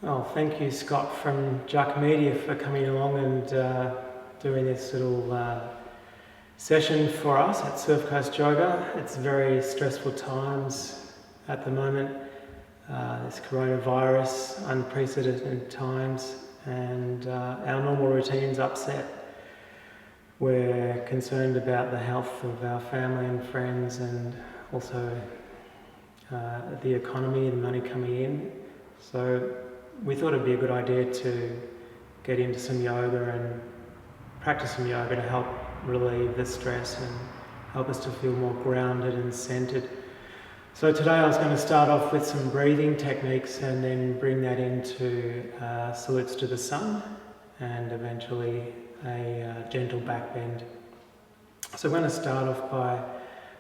Well, thank you, Scott from Jack Media, for coming along and doing this little session for us at Surfcoast Yoga. It's very stressful times at the moment. This coronavirus, unprecedented times, and our normal routine's upset. We're concerned about the health of our family and friends, and also the economy and money coming in. So we thought it'd be a good idea to get into some yoga and practice some yoga to help relieve the stress and help us to feel more grounded and centered. So today I was going to start off with some breathing techniques and then bring that into salutes to the sun and eventually a gentle back bend. So we're going to start off by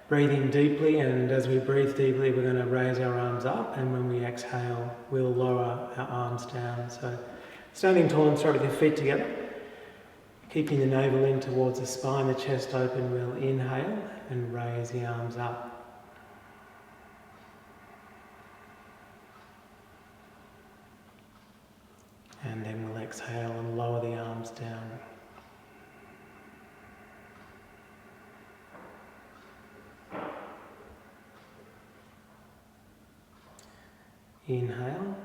breathing deeply, and as we breathe deeply we're going to raise our arms up, and when we exhale we'll lower our arms down. So standing tall and straight with your feet together, keeping the navel in towards the spine, the chest open, we'll inhale and raise the arms up. And then we'll exhale and lower the arms down. Inhale.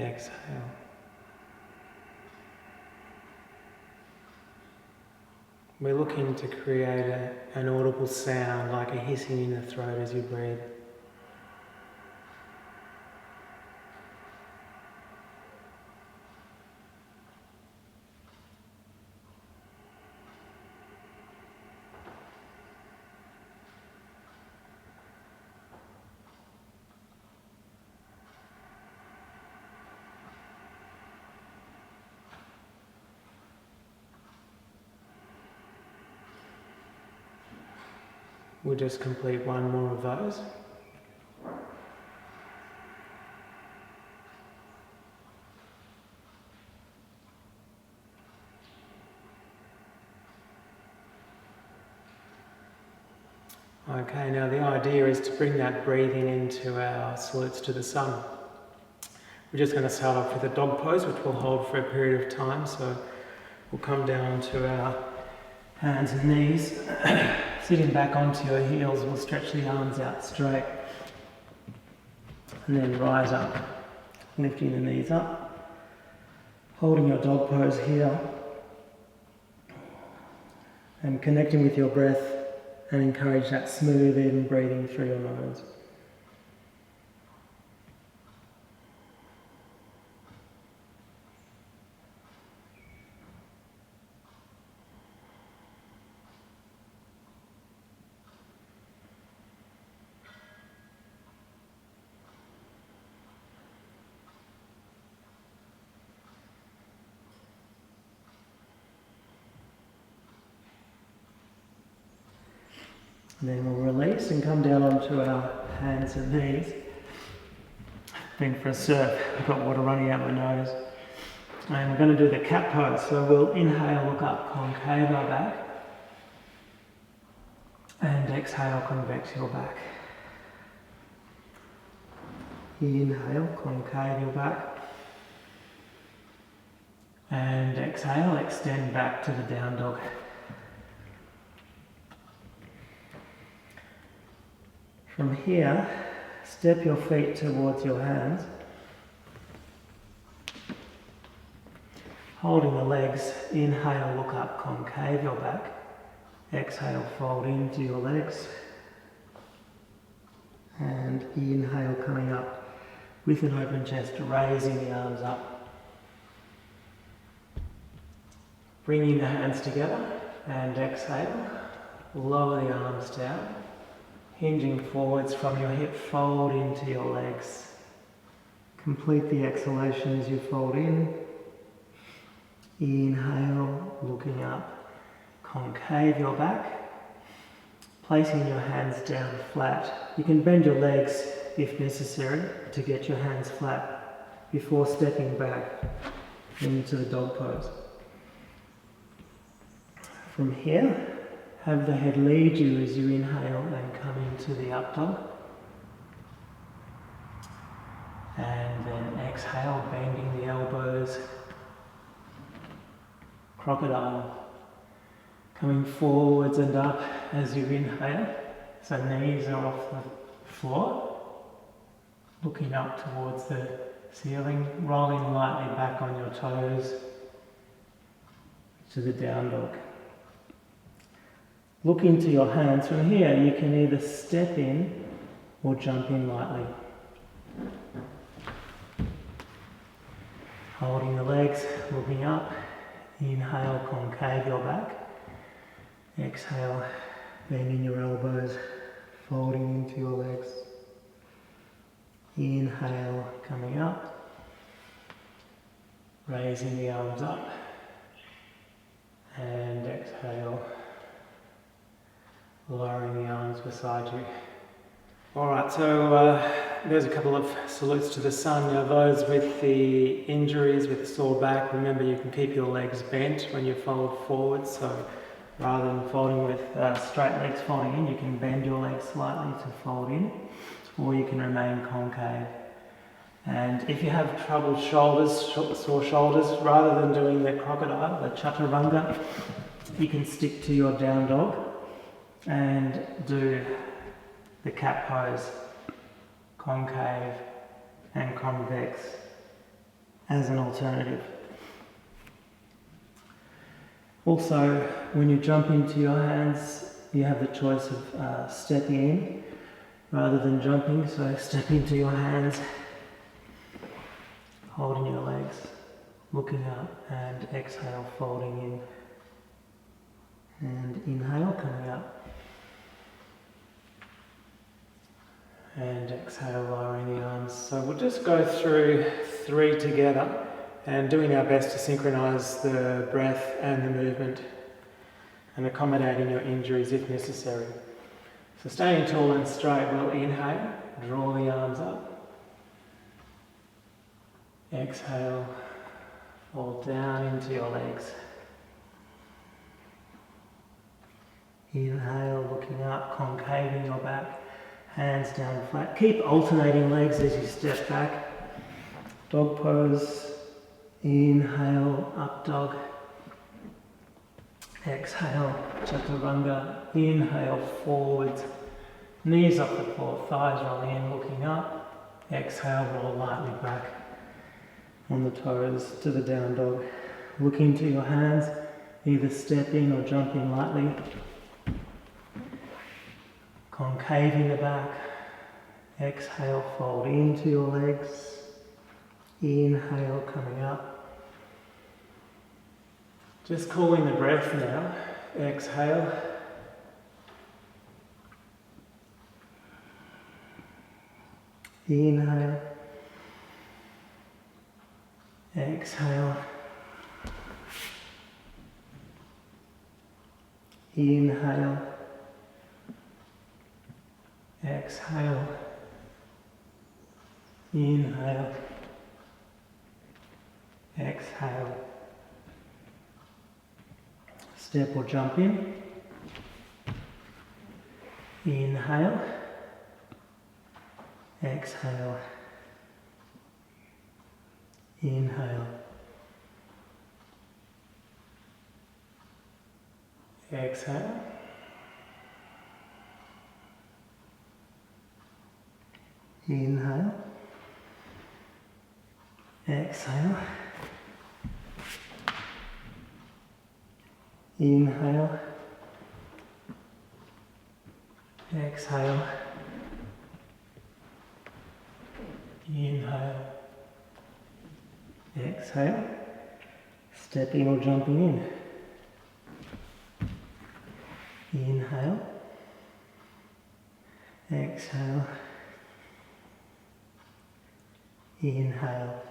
Exhale. We're looking to create an audible sound, like a hissing in the throat as you breathe. We'll just complete one more of those. Okay, now the idea is to bring that breathing into our salutes to the sun. We're just going to start off with a dog pose, which we'll hold for a period of time. So we'll come down to our hands and knees. Sitting back onto your heels, we'll stretch the arms out straight and then rise up, lifting the knees up, holding your dog pose here and connecting with your breath, and encourage that smooth, even breathing through your nose. And then we'll release and come down onto our hands and knees. Been for a surf, I've got water running out my nose. And we're going to do the cat pose. So we'll inhale, look up, concave our back. And exhale, convex your back. Inhale, concave your back. And exhale, extend back to the down dog. From here, step your feet towards your hands, holding the legs. Inhale, look up, concave your back. Exhale, fold into your legs. And inhale, coming up with an open chest, raising the arms up. Bringing the hands together and exhale, lower the arms down. Hinging forwards from your hip, fold into your legs. Complete the exhalation as you fold in. Inhale, looking up. Concave your back. Placing your hands down flat. You can bend your legs if necessary to get your hands flat before stepping back into the dog pose. From here, have the head lead you as you inhale and come into the up dog. And then exhale, bending the elbows. Crocodile. Coming forwards and up as you inhale. So knees are off the floor. Looking up towards the ceiling. Rolling lightly back on your toes to the down dog. Look into your hands. From here you can either step in or jump in lightly. Holding the legs, looking up. Inhale, concave your back. Exhale, bending your elbows, folding into your legs. Inhale, coming up. Raising the arms up. And exhale, lowering the arms beside you. Alright, so there's a couple of salutes to the sun. Now those with the injuries, with the sore back, remember you can keep your legs bent when you fold forward, so rather than folding with straight legs folding in, you can bend your legs slightly to fold in, or you can remain concave. And if you have troubled shoulders, sore shoulders, rather than doing the crocodile, the chaturanga, you can stick to your down dog and do the cat pose, concave and convex as an alternative. Also, when you jump into your hands, you have the choice of stepping in rather than jumping, so step into your hands, holding your legs, looking up, and exhale, folding in, and inhale, coming up. And exhale, lowering the arms. So we'll just go through 3 together and doing our best to synchronise the breath and the movement and accommodating your injuries if necessary. So staying tall and straight, we'll inhale, draw the arms up. Exhale, fold down into your legs. Inhale, looking up, concaving your back. Hands down flat. Keep alternating legs as you step back. Dog pose. Inhale, up dog. Exhale, chaturanga. Inhale, forwards. Knees off the floor, thighs rolling in, looking up. Exhale, roll lightly back on the toes to the down dog. Look into your hands, either step in or jump in lightly. Concaving the back. Exhale, fold into your legs. Inhale, coming up. Just calling the breath now. Exhale. Inhale. Exhale. Inhale. Exhale. Inhale. Exhale. Step or jump in. Inhale. Exhale. Inhale. Exhale. Inhale. Exhale. Inhale. Exhale. Inhale. Exhale. Stepping or jumping in. Inhale. Exhale. Inhale.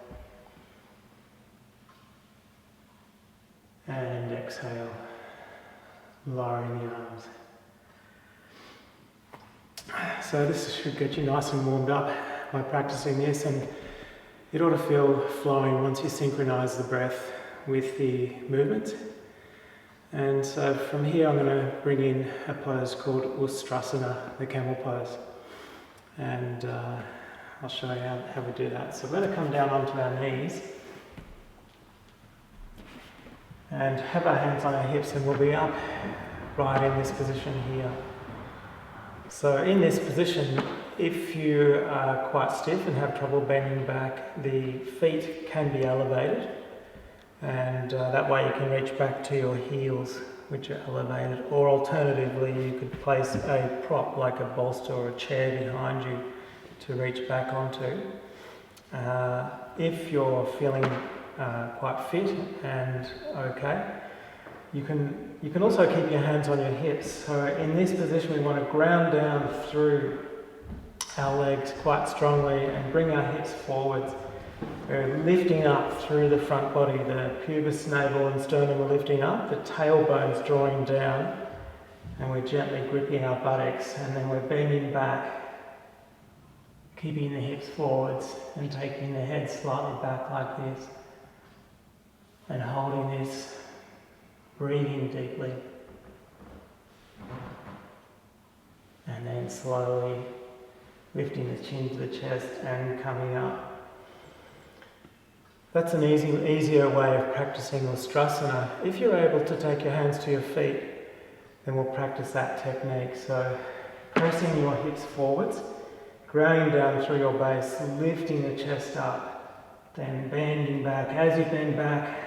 And exhale. Lowering the arms. So this should get you nice and warmed up by practicing this, and it ought to feel flowing once you synchronise the breath with the movement. And so from here I'm going to bring in a pose called Ustrasana, the Camel Pose. And I'll show you how we do that. So we're going to come down onto our knees and have our hands on our hips, and we'll be up right in this position here. So in this position, if you are quite stiff and have trouble bending back, the feet can be elevated, and that way you can reach back to your heels, which are elevated, or alternatively you could place a prop like a bolster or a chair behind you to reach back onto. If you're feeling quite fit and okay, you can also keep your hands on your hips. So in this position we want to ground down through our legs quite strongly and bring our hips forwards. We're lifting up through the front body, the pubis, navel and sternum are lifting up, the tailbone's drawing down, and we're gently gripping our buttocks, and then we're bending back, keeping the hips forwards and taking the head slightly back like this, and holding this, breathing deeply, and then slowly lifting the chin to the chest and coming up. That's an easier way of practicing Ustrasana. If you're able to take your hands to your feet, then we'll practice that technique. So pressing your hips forwards, grounding down through your base, lifting the chest up, then bending back. As you bend back,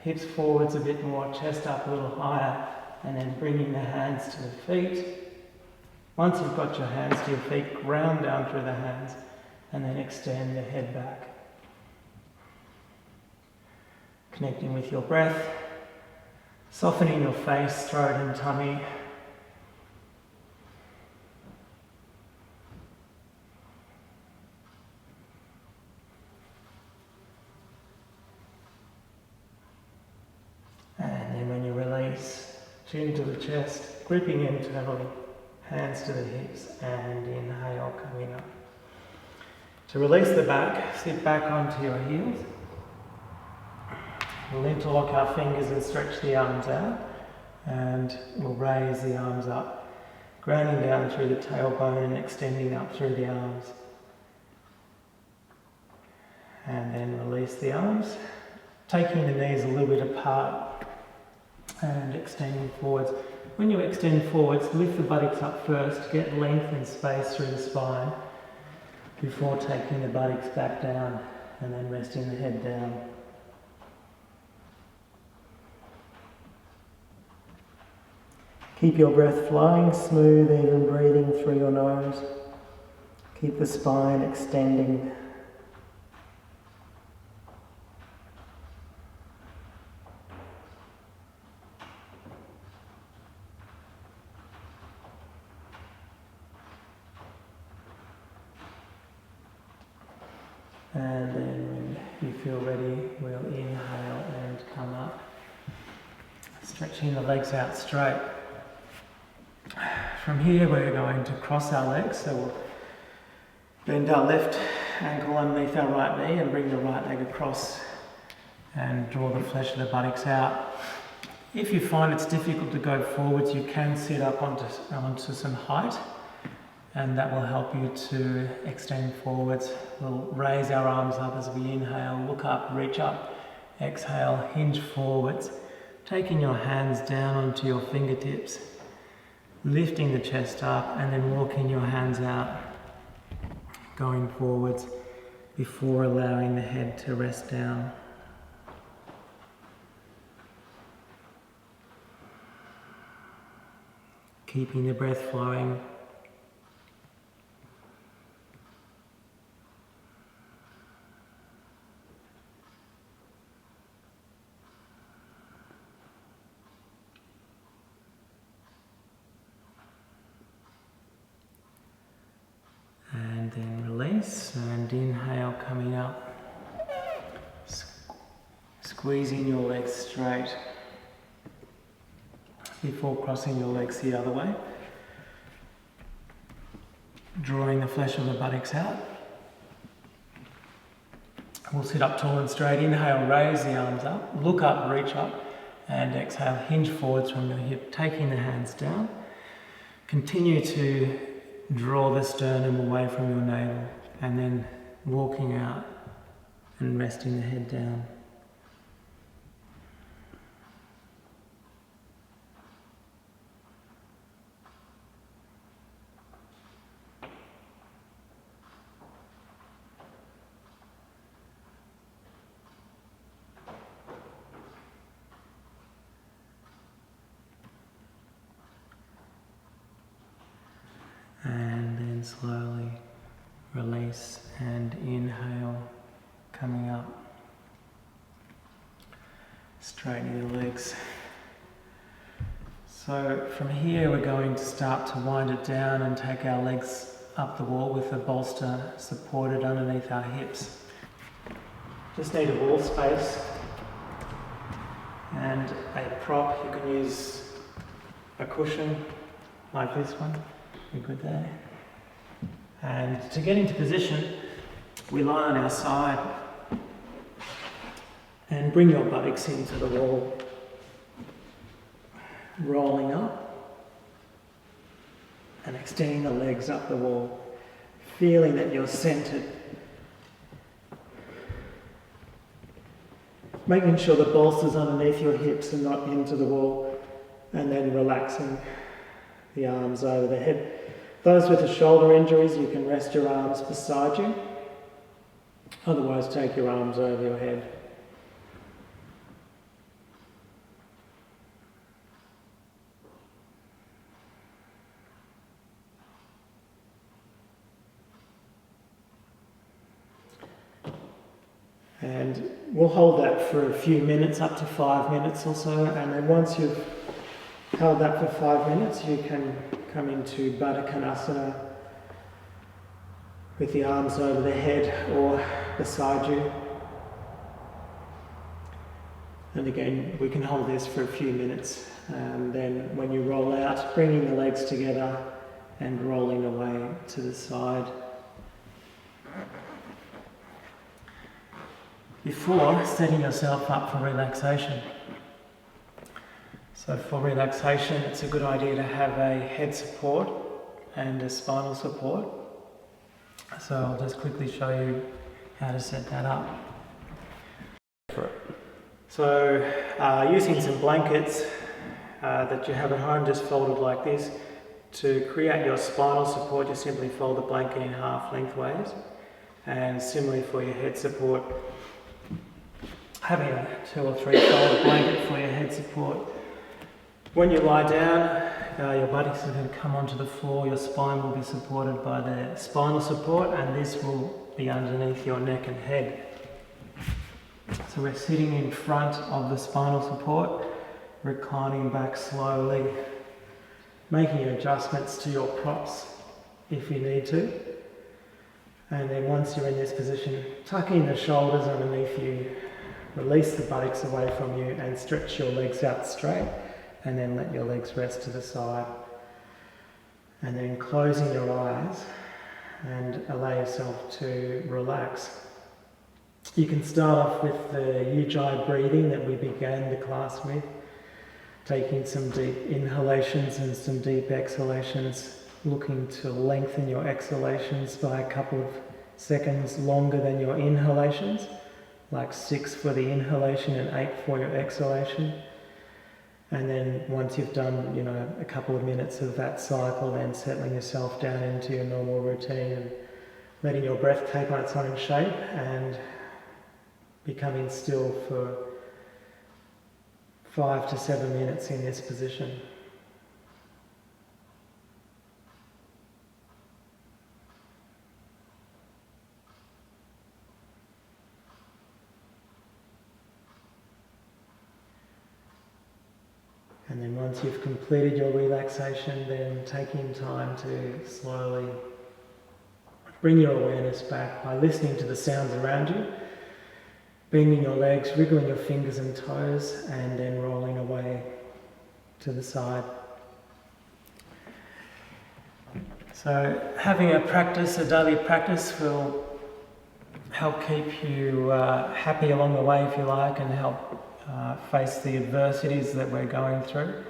hips forwards a bit more, chest up a little higher, and then bringing the hands to the feet. Once you've got your hands to your feet, ground down through the hands, and then extend the head back. Connecting with your breath, softening your face, throat and tummy. And then when you release, chin to the chest, gripping internally, hands to the hips, and inhale, coming up. To release the back, sit back onto your heels. We'll interlock our fingers and stretch the arms out, and we'll raise the arms up, grounding down through the tailbone and extending up through the arms. And then release the arms, taking the knees a little bit apart and extending forwards. When you extend forwards, lift the buttocks up first, get length and space through the spine before taking the buttocks back down and then resting the head down. Keep your breath flowing, smooth, even breathing through your nose. Keep the spine extending. And then when you feel ready, we'll inhale and come up. Stretching the legs out straight. From here we're going to cross our legs, so we'll bend our left ankle underneath our right knee and bring the right leg across and draw the flesh of the buttocks out. If you find it's difficult to go forwards, you can sit up onto some height, and that will help you to extend forwards. We'll raise our arms up as we inhale, look up, reach up, exhale, hinge forwards, taking your hands down onto your fingertips, lifting the chest up, and then walking your hands out, going forwards before allowing the head to rest down. Keeping the breath flowing. And then release and inhale, coming up. Squeezing your legs straight before crossing your legs the other way. Drawing the flesh of the buttocks out. We'll sit up tall and straight. Inhale, raise the arms up, look up, reach up, And exhale, hinge forwards from your hip, taking the hands down. Continue to draw the sternum away from your navel, and then walking out and resting the head down. And then slowly release and inhale, coming up. Straightening the legs. So from here we're going to start to wind it down and take our legs up the wall with the bolster supported underneath our hips. Just need a wall space and a prop. You can use a cushion like this one. You're good there. And to get into position, we lie on our side and bring your buttocks into the wall, rolling up and extending the legs up the wall, feeling that you're centered. Making sure the bolster's underneath your hips and not into the wall, and then relaxing the arms over the head. Those with the shoulder injuries, you can rest your arms beside you. Otherwise, take your arms over your head. And we'll hold that for a few minutes, up to 5 minutes or so, and then once you've held that for 5 minutes, you can come into Baddha Konasana with the arms over the head or beside you. And again, we can hold this for a few minutes, and then when you roll out, bringing the legs together and rolling away to the side. Before setting yourself up for relaxation. So for relaxation, it's a good idea to have a head support and a spinal support. So I'll just quickly show you how to set that up. So using some blankets that you have at home, just folded like this, to create your spinal support, you simply fold the blanket in half lengthways. And similarly for your head support, having a 2 or 3 fold blanket for your head support. When you lie down, your buttocks are going to come onto the floor, your spine will be supported by the spinal support, and this will be underneath your neck and head. So we're sitting in front of the spinal support, reclining back slowly, making adjustments to your props if you need to. And then once you're in this position, tucking the shoulders underneath you, release the buttocks away from you and stretch your legs out straight, and then let your legs rest to the side. And then closing your eyes and allow yourself to relax. You can start off with the Ujjayi breathing that we began the class with, taking some deep inhalations and some deep exhalations, looking to lengthen your exhalations by a couple of seconds longer than your inhalations, like 6 for the inhalation and 8 for your exhalation. And then once you've done, a couple of minutes of that cycle, then settling yourself down into your normal routine and letting your breath take on its own shape and becoming still for 5 to 7 minutes in this position. And then once you've completed your relaxation, then taking time to slowly bring your awareness back by listening to the sounds around you, bending your legs, wriggling your fingers and toes, and then rolling away to the side. So having a daily practice will help keep you happy along the way, if you like, and help face the adversities that we're going through,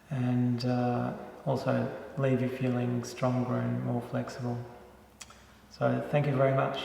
and also leave you feeling stronger and more flexible. So thank you very much.